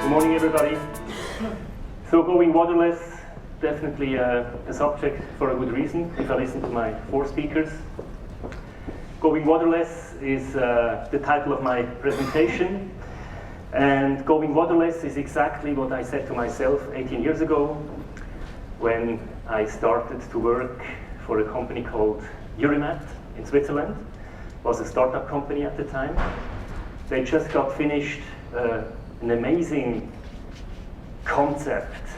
Good morning, everybody. So going waterless, definitely a subject for a good reason, if I listen to my four speakers. Going waterless is the title of my presentation. And going waterless is exactly what I said to myself 18 years ago when I started to work for a company called URIMAT in Switzerland. It was a startup company at the time. They just got finished an amazing concept,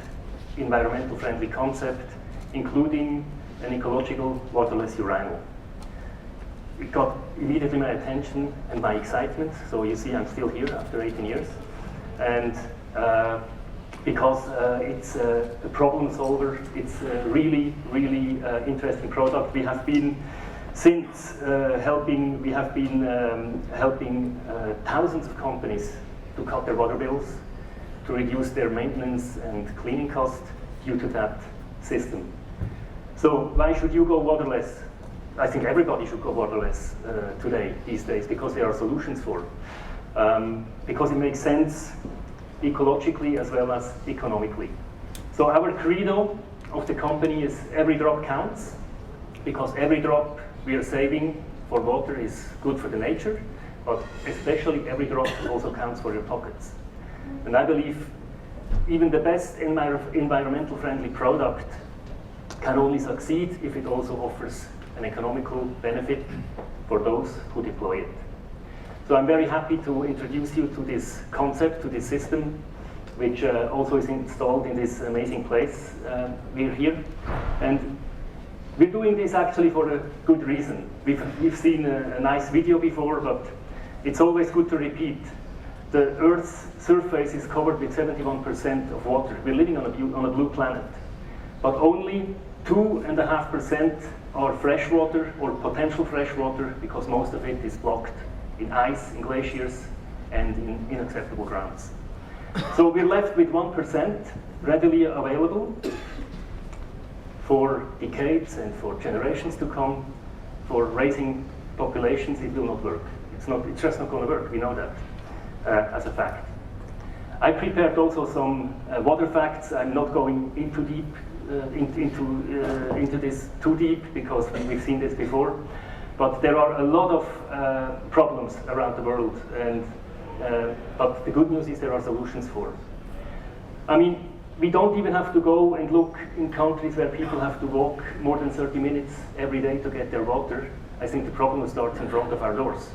environmental friendly concept, including an ecological waterless urinal. It got immediately my attention and my excitement, so you see I'm still here after 18 years. And because it's a problem solver, it's a really interesting product. We have been since helping thousands of companies to cut their water bills, to reduce their maintenance and cleaning costs due to that system. So why should you go waterless? I think everybody should go waterless these days, because there are solutions for it. Because it makes sense ecologically as well as economically. So our credo of the company is every drop counts, because every drop we are saving for water is good for the nature, but especially every drop also counts for your pockets. And I believe even the best environmental friendly product can only succeed if it also offers an economical benefit for those who deploy it. So I'm very happy to introduce you to this concept, to this system, which also is installed in this amazing place. We're here. And we're doing this actually for a good reason. We've seen a nice video before, but it's always good to repeat. The Earth's surface is covered with 71% of water. We're living on a blue planet. But only 2.5% are freshwater or potential freshwater, because most of it is blocked in ice, in glaciers, and in inaccessible grounds. So we're left with 1% readily available for decades and for generations to come. For raising populations, it will not work. It's just not going to work. We know that as a fact. I prepared also some water facts. I'm not going into this too deep, because we've seen this before. But there are a lot of problems around the world, and but the good news is there are solutions for it. I mean, we don't even have to go and look in countries where people have to walk more than 30 minutes every day to get their water. I think the problem starts in front of our doors.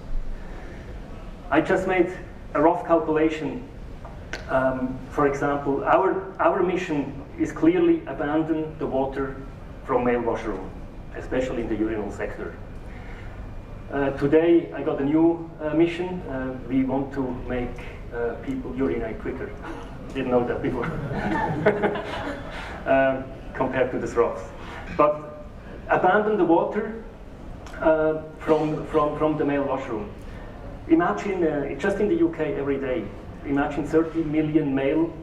I just made a rough calculation. For example, our mission is clearly abandon the water from male washroom, especially in the urinal sector. Today I got a new mission. We want to make people urinate quicker. Didn't know that before. Compared to the troughs. But abandon the water from the male washroom. Imagine, just in the UK every day, imagine 30 million male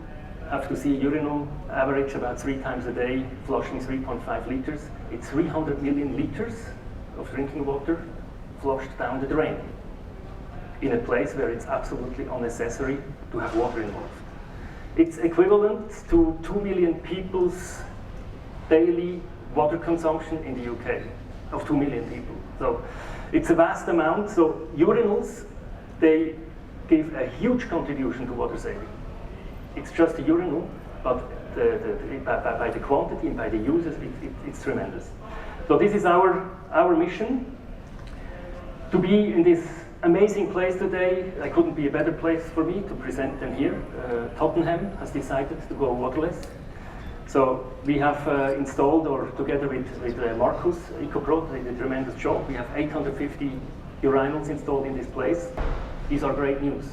have to see a urinal, average about 3 times a day, flushing 3.5 liters. It's 300 million liters of drinking water flushed down the drain in a place where it's absolutely unnecessary to have water involved. It's equivalent to 2 million people's daily water consumption in the UK, of 2 million people. So it's a vast amount. So urinals, they give a huge contribution to water saving. It's just a urinal, but by the quantity and by the users, it's tremendous. So this is our mission, to be in this amazing place today. I couldn't be a better place for me to present than here. Tottenham has decided to go waterless. So we have installed, or together with Marcus, Ecoprod, they did a tremendous job. We have 850 urinals installed in this place. These are great news.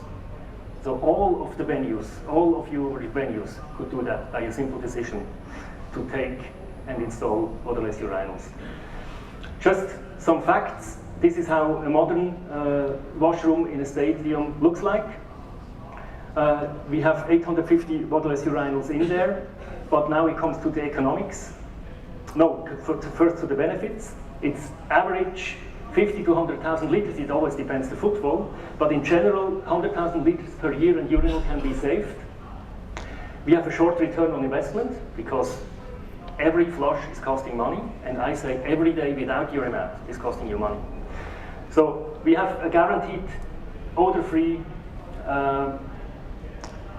So all of the venues, all of your venues could do that by a simple decision to take and install waterless urinals. Just some facts. This is how a modern washroom in a stadium looks like. We have 850 waterless urinals in there, but now it comes to the economics. No, first to the benefits. It's average 50 to 100,000 liters. It always depends the footfall, but in general, 100,000 liters per year in urinal can be saved. We have a short return on investment because every flush is costing money, and I say every day without URIMAT is costing you money. So we have a guaranteed odor-free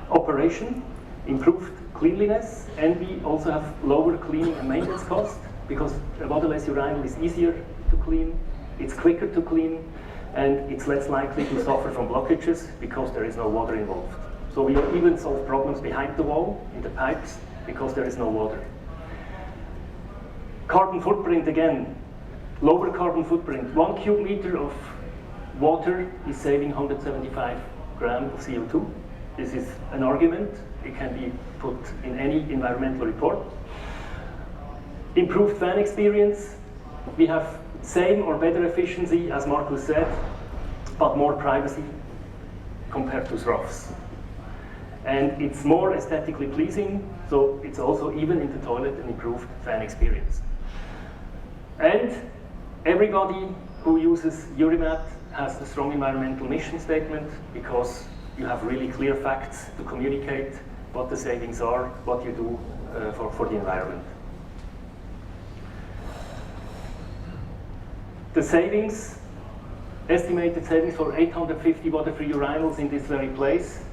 operation, improved cleanliness, and we also have lower cleaning and maintenance costs because a waterless urinal is easier to clean, it's quicker to clean, and it's less likely to suffer from blockages because there is no water involved. So we even solve problems behind the wall, in the pipes, because there is no water. Carbon footprint, again, lower carbon footprint. 1 cubic meter of water is saving 175 grams of CO2. This is an argument. It can be put in any environmental report. Improved fan experience. We have same or better efficiency, as Marcus said, but more privacy compared to troughs. And it's more aesthetically pleasing, so it's also, even in the toilet, an improved fan experience. And everybody who uses URIMAT has a strong environmental mission statement because you have really clear facts to communicate what the savings are, what you do for the environment. The savings, estimated savings for 850 water-free urinals in this very place.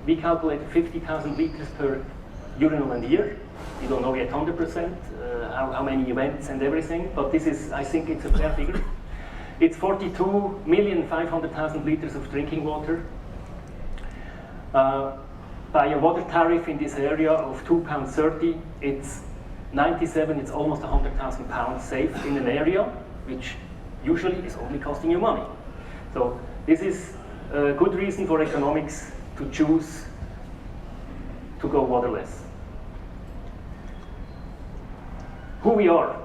We calculated 50,000 liters per urinal a year. We don't know yet 100% how many events and everything, but this is, I think it's a fair figure. It's 42,500,000 liters of drinking water. By a water tariff in this area of £2.30, it's 97, it's almost £100,000 saved in an area, which usually is only costing you money. So this is a good reason for economics to choose to go waterless. Who we are.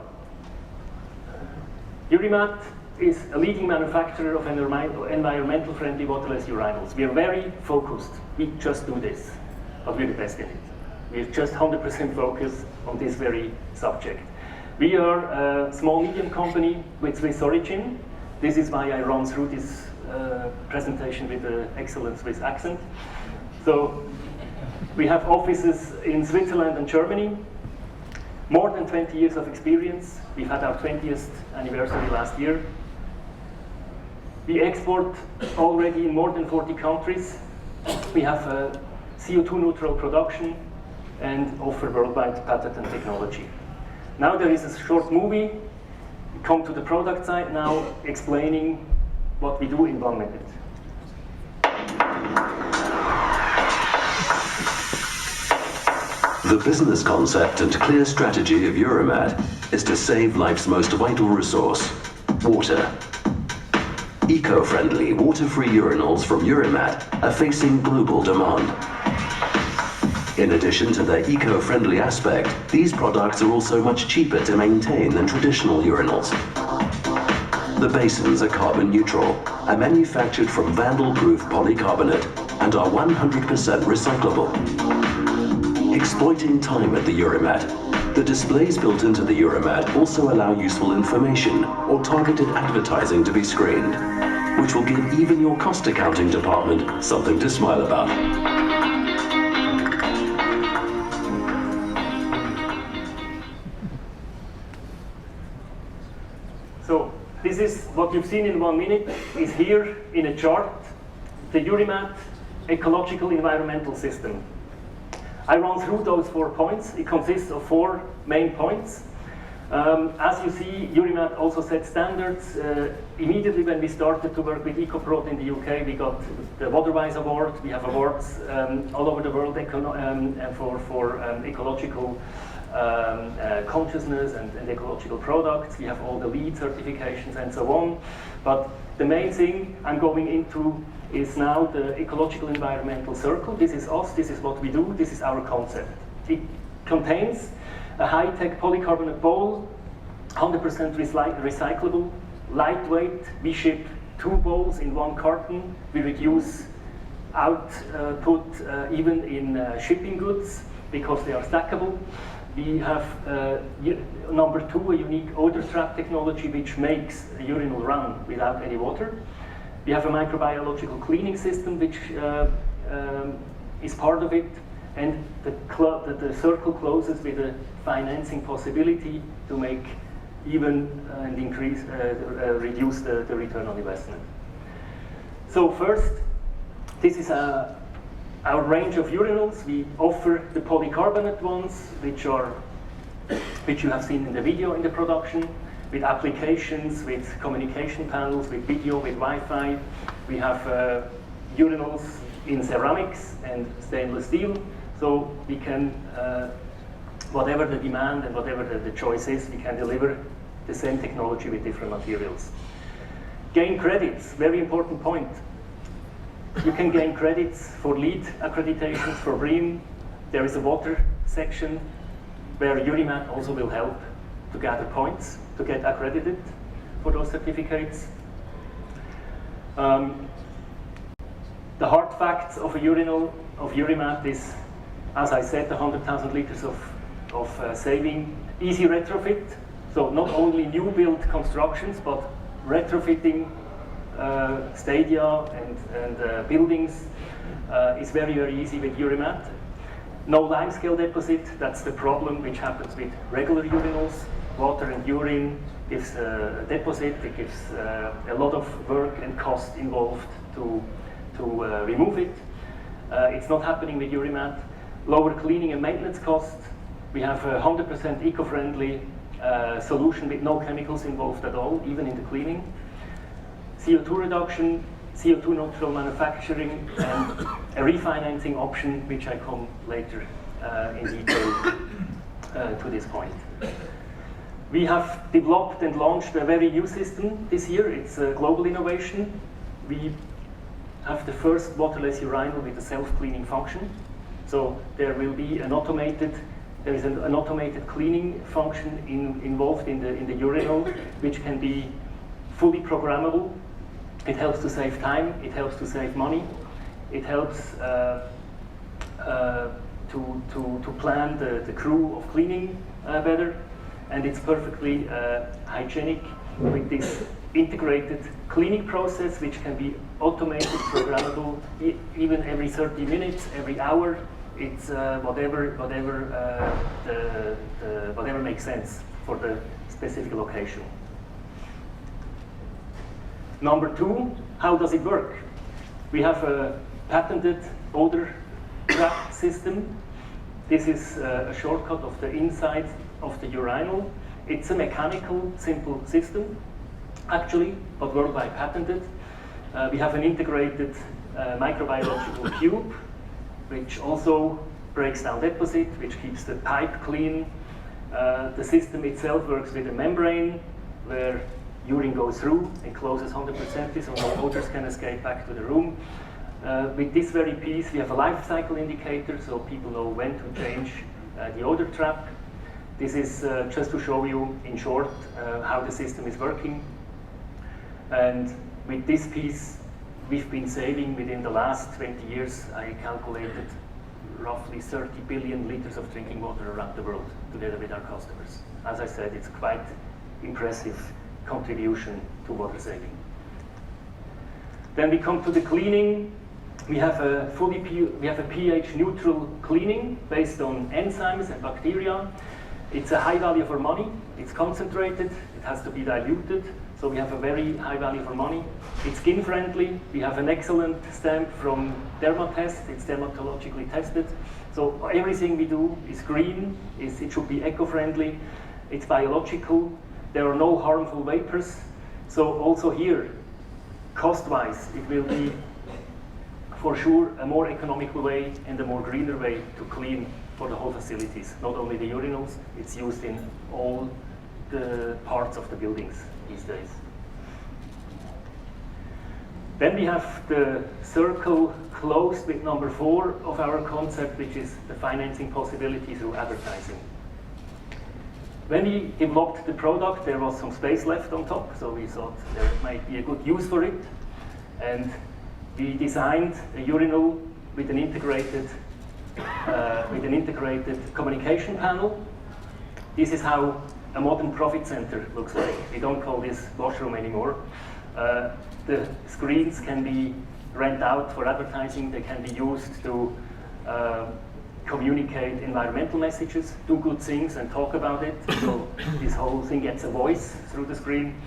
URIMAT is a leading manufacturer of environmental friendly waterless urinals. We are very focused. We just do this, but we're the best in it. We're just 100% focused on this very subject. We are a small-medium company with Swiss origin. This is why I run through this presentation with an excellent Swiss accent. So we have offices in Switzerland and Germany. More than 20 years of experience. We've had our 20th anniversary last year. We export already in more than 40 countries. We have a CO2 neutral production and offer worldwide patent technology. Now there is a short movie. We come to the product side now, explaining what we do in 1 minute. The business concept and clear strategy of URIMAT is to save life's most vital resource, water. Eco-friendly, water-free urinals from URIMAT are facing global demand. In addition to their eco-friendly aspect, these products are also much cheaper to maintain than traditional urinals. The basins are carbon neutral, are manufactured from vandal-proof polycarbonate, and are 100% recyclable. Exploiting time at the URIMAT, the displays built into the URIMAT also allow useful information or targeted advertising to be screened, which will give even your cost accounting department something to smile about. So this is what you've seen in 1 minute, is here in a chart, the URIMAT ecological environmental system. I run through those 4 points. It consists of 4 main points. As you see, URIMAT also set standards. Immediately when we started to work with Ecoprod in the UK, we got the Waterwise Award. We have awards all over the world for ecological consciousness and ecological products. We have all the LEED certifications and so on. But the main thing I'm going into is now the ecological environmental circle. This is us, this is what we do, this is our concept. It contains a high-tech polycarbonate bowl, 100% recyclable, lightweight. We ship 2 bowls in 1 carton. We reduce output even in shipping goods because they are stackable. We have, number 2, a unique odor trap technology which makes a urinal run without any water. We have a microbiological cleaning system which is part of it. And the circle closes with a financing possibility to make even and increase, reduce the return on investment. So first, this is our range of urinals. We offer the polycarbonate ones, which you have seen in the video in the production, with applications, with communication panels, with video, with Wi-Fi. We have urinals in ceramics and stainless steel, so we can, whatever the demand and whatever the choice is, we can deliver the same technology with different materials. Gain credits, very important point. You can gain credits for LEED accreditations, for BREEAM. There is a water section where URIMAT also will help to gather points to get accredited for those certificates. The hard facts of a urinal of URIMAT is, as I said, 100,000 liters of saving, easy retrofit. So not only new build constructions, but retrofitting stadia and buildings is very, very easy with URIMAT. No limescale deposit, that's the problem which happens with regular urinals. Water and urine gives a deposit, it gives a lot of work and cost involved to remove it. It's not happening with URIMAT. Lower cleaning and maintenance costs. We have a 100% eco-friendly solution with no chemicals involved at all, even in the cleaning. CO2 reduction, CO2 neutral manufacturing, and a refinancing option, which I come later in detail to this point. We have developed and launched a very new system this year. It's a global innovation. We have the first waterless urinal with a self-cleaning function. So there will be an automated cleaning function involved in the urinal, which can be fully programmable. It helps to save time, it helps to save money, it helps to plan the crew of cleaning better, and it's perfectly hygienic with this integrated cleaning process, which can be automated, programmable, even every 30 minutes, every hour. It's whatever makes sense for the specific location. Number two, how does it work? We have a patented odor trap system. This is a shortcut of the inside of the urinal. It's a mechanical, simple system, actually, but worldwide patented. We have an integrated microbiological cube, which also breaks down deposit, which keeps the pipe clean. The system itself works with a membrane where urine goes through and closes 100%, so no odors can escape back to the room. With this very piece, we have a life cycle indicator, so people know when to change the odor trap. This is just to show you, in short, how the system is working. And with this piece, we've been saving within the last 20 years, I calculated roughly 30 billion liters of drinking water around the world, together with our customers. As I said, it's quite impressive contribution to water saving. Then we come to the cleaning. We have a pH neutral cleaning based on enzymes and bacteria. It's a high value for money. It's concentrated. It has to be diluted. So we have a very high value for money. It's skin friendly. We have an excellent stamp from Dermatest. It's dermatologically tested. So everything we do is green. It should be eco-friendly. It's biological. There are no harmful vapors. So also here, cost-wise, it will be for sure a more economical way and a more greener way to clean for the whole facilities. Not only the urinals, it's used in all the parts of the buildings these days. Then we have the circle closed with number 4 of our concept, which is the financing possibility through advertising. When we developed the product, there was some space left on top, so we thought there might be a good use for it. And we designed a urinal with an integrated communication panel. This is how a modern profit center looks like. We don't call this washroom anymore. The screens can be rented out for advertising. They can be used to communicate environmental messages, do good things and talk about it. So this whole thing gets a voice through the screen.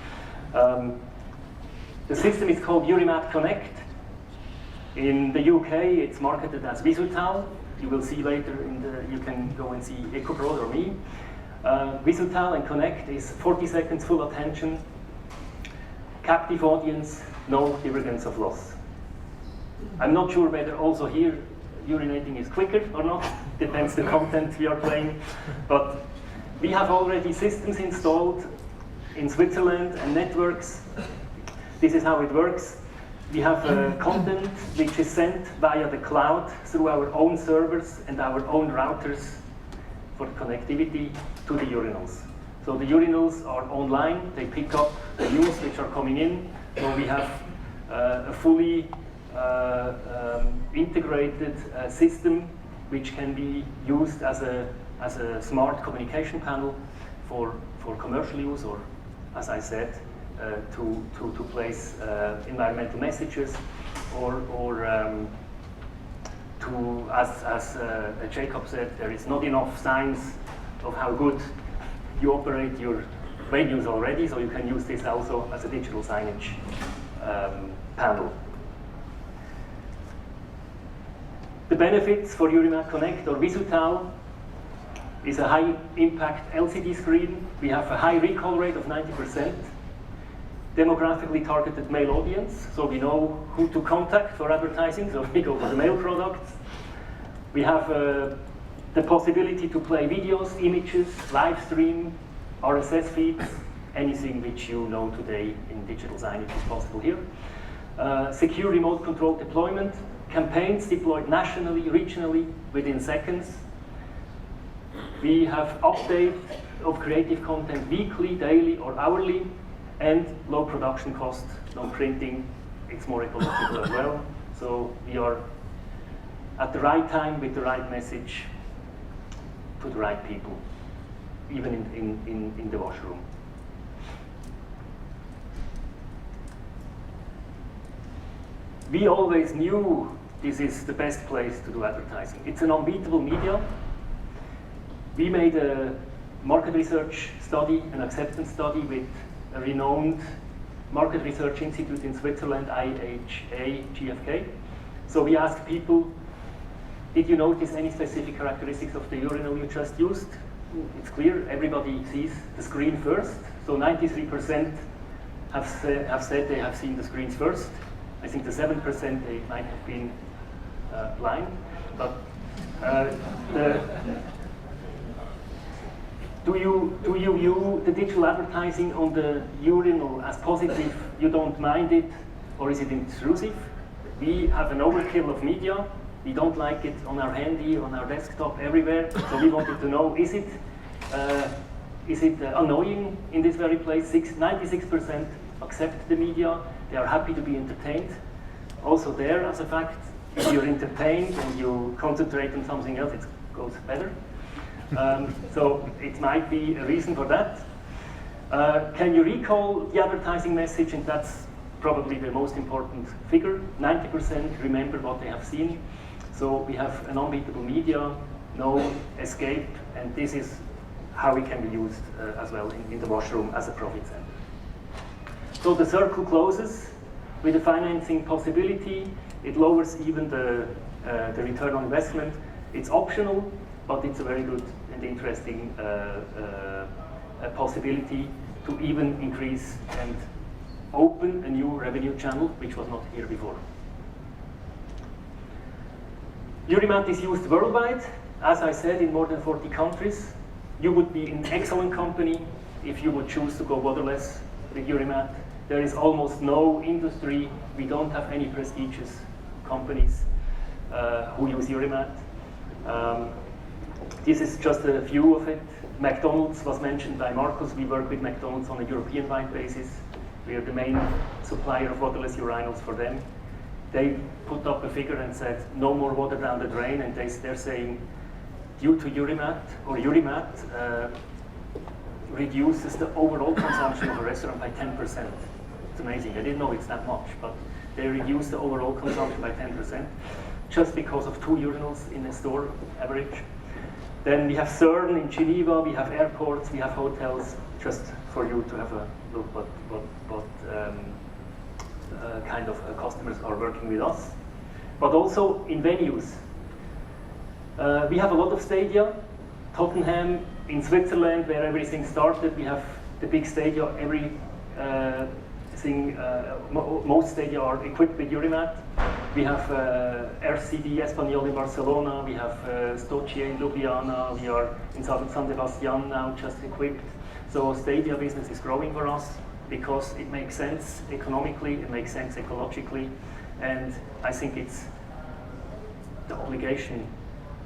The system is called URIMAT Connect. In the UK, it's marketed as Visutal. You will see later you can go and see Ecoprod or me. Visutal and Connect is 40 seconds full attention, captive audience, no divergence of loss. I'm not sure whether also here urinating is quicker or not, depends the content we are playing, but we have already systems installed in Switzerland and networks. This is how it works. We have content which is sent via the cloud through our own servers and our own routers for connectivity to the urinals. So the urinals are online, they pick up the news which are coming in, so we have a fully integrated system which can be used as a smart communication panel for commercial use, or as I said, to place environmental messages, or to, as Jacob said, there is not enough science of how good you operate your radios already, so you can use this also as a digital signage panel. The benefits for URIMAT Connect or Visutal is a high impact LCD screen. We have a high recall rate of 90%. Demographically targeted male audience, so we know who to contact for advertising, so we go for the male products. We have the possibility to play videos, images, live stream, RSS feeds, anything which you know today in digital signage is possible here. Secure remote control deployment, campaigns deployed nationally, regionally, within seconds. We have update of creative content weekly, daily, or hourly, and low production cost, no printing. It's more ecological as well. So we are at the right time with the right message to the right people, even in the washroom. We always knew this is the best place to do advertising. It's an unbeatable media. We made a market research study, an acceptance study with a renowned market research institute in Switzerland, IHA GfK. So we asked people, did you notice any specific characteristics of the urinal you just used? It's clear, everybody sees the screen first. So 93% have said they have seen the screens first. I think the 7% they might have been blind. But do you view the digital advertising on the urinal as positive? You don't mind it, or is it intrusive? We have an overkill of media. We don't like it on our handy, on our desktop, everywhere. So we wanted to know, is it annoying in this very place? 96% accept the media. They are happy to be entertained. Also there, as a fact, if you're entertained and you concentrate on something else, it goes better. So it might be a reason for that. Can you recall the advertising message? And that's probably the most important figure. 90% remember what they have seen. So we have an unbeatable media, no escape, and this is how it can be used as well in the washroom as a profit center. So the circle closes with the financing possibility. It lowers even the return on investment. It's optional, but it's a very good and interesting possibility to even increase and open a new revenue channel, which was not here before. URIMAT is used worldwide, as I said, in more than 40 countries. You would be an excellent company if you would choose to go waterless with URIMAT. There is almost no industry. We don't have any prestigious companies who use URIMAT. This is just a few of it. McDonald's was mentioned by Marcus. We work with McDonald's on a European-wide basis. We are the main supplier of waterless urinals for them. They put up a figure and said, no more water down the drain, and they're saying, due to URIMAT, or URIMAT reduces the overall consumption of a restaurant by 10%. It's amazing. I didn't know it's that much, but they reduce the overall consumption by 10%. just because of 2 urinals in a store average. Then we have CERN in Geneva, we have airports, we have hotels, just for you to have a look what kind of customers are working with us. But also in venues. We have a lot of stadia. Tottenham in Switzerland, where everything started, we have the big stadia. Most stadia are equipped with URIMAT. We have RCD Espanyol in Barcelona, we have Stochier in Ljubljana, we are in San Sebastian now just equipped. So stadia business is growing for us because it makes sense economically, it makes sense ecologically, and I think it's the obligation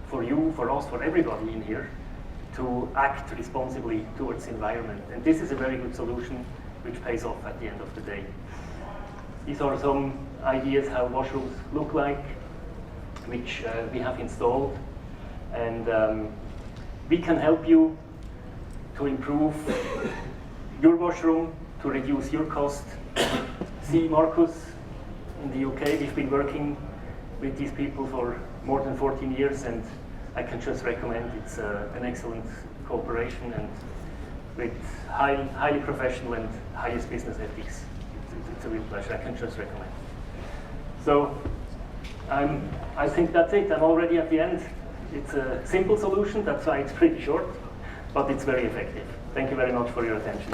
for you, for us, for everybody in here to act responsibly towards the environment. And this is a very good solution which pays off at the end of the day. These are some ideas how washrooms look like, which we have installed. And we can help you to improve your washroom, to reduce your cost. See Marcus in the UK, we've been working with these people for more than 14 years, and I can just recommend it's an excellent cooperation and with highly professional and highest business ethics. It's a real pleasure, I can just recommend. So I think that's it, I'm already at the end. It's a simple solution, that's why it's pretty short, but it's very effective. Thank you very much for your attention.